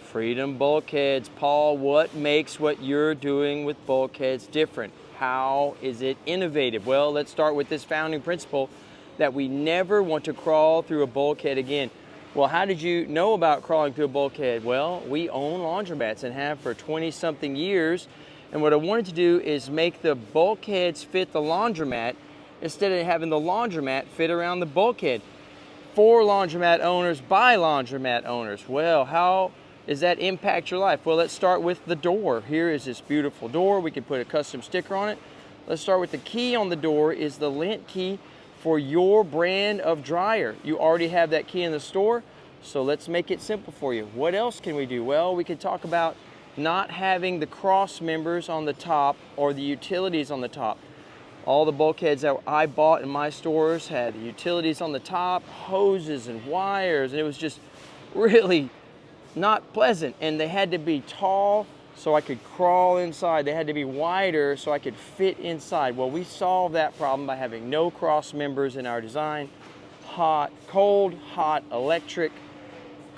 Freedom Bulkheads. Paul, what makes what you're doing with bulkheads different? How is it innovative? Well, let's start with this founding principle that we never want to crawl through a bulkhead again. Well, how did you know about crawling through a bulkhead? Well, we own laundromats and have for 20-something years. And what I wanted to do is make the bulkheads fit the laundromat instead of having the laundromat fit around the bulkhead. For laundromat owners, by laundromat owners. Well, how does that impact your life? Well, let's start with the door. Here is this beautiful door. We can put a custom sticker on it. Let's start with the key on the door is the lint key for your brand of dryer. You already have that key in the store, so let's make it simple for you. What else can we do? Well, we could talk about not having the cross members on the top or the utilities on the top. All the bulkheads that I bought in my stores had the utilities on the top, hoses and wires, and it was just really not pleasant. And they had to be tall so I could crawl inside. They had to be wider so I could fit inside. Well, we solved that problem by having no cross members in our design. Cold, hot, electric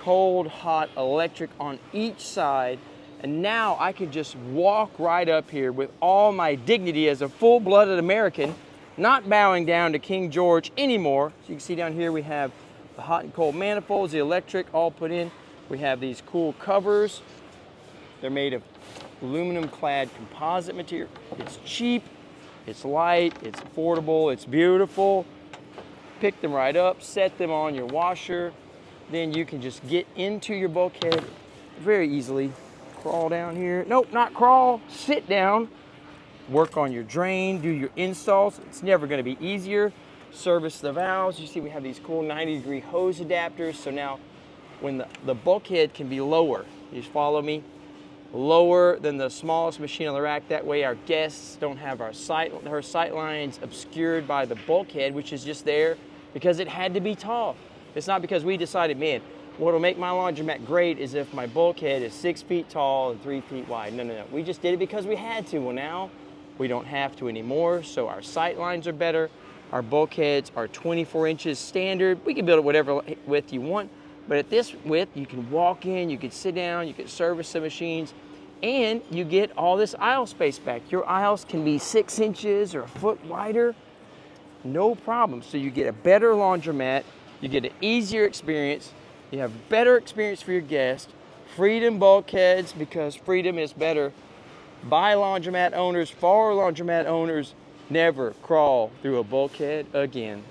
on each side. And now I could just walk right up here with all my dignity as a full-blooded American, not bowing down to King George anymore. So you can see down here we have the hot and cold manifolds, the electric all put in. We have these cool covers. They're made of aluminum-clad composite material. It's cheap, it's light, it's affordable, it's beautiful. Pick them right up, set them on your washer. Then you can just get into your bulkhead very easily. Crawl down here. Nope, not crawl. Sit down. Work on your drain. Do your installs. It's never going to be easier. Service the valves. You see we have these cool 90-degree hose adapters. So now when the bulkhead can be lower, you just follow me, lower than the smallest machine on the rack. That way our guests don't have her sight lines obscured by the bulkhead, which is just there because it had to be tall. It's not because we decided, man, what'll make my laundromat great is if my bulkhead is 6 feet tall and 3 feet wide. No. We just did it because we had to. Well, now we don't have to anymore, so our sight lines are better. Our bulkheads are 24 inches standard. We can build it whatever width you want, but at this width, you can walk in, you can sit down, you can service the machines, and you get all this aisle space back. Your aisles can be 6 inches or a foot wider, no problem. So you get a better laundromat, you get an easier experience, you have better experience for your guests. Freedom Bulkheads, because freedom is better. By laundromat owners, for laundromat owners, never crawl through a bulkhead again.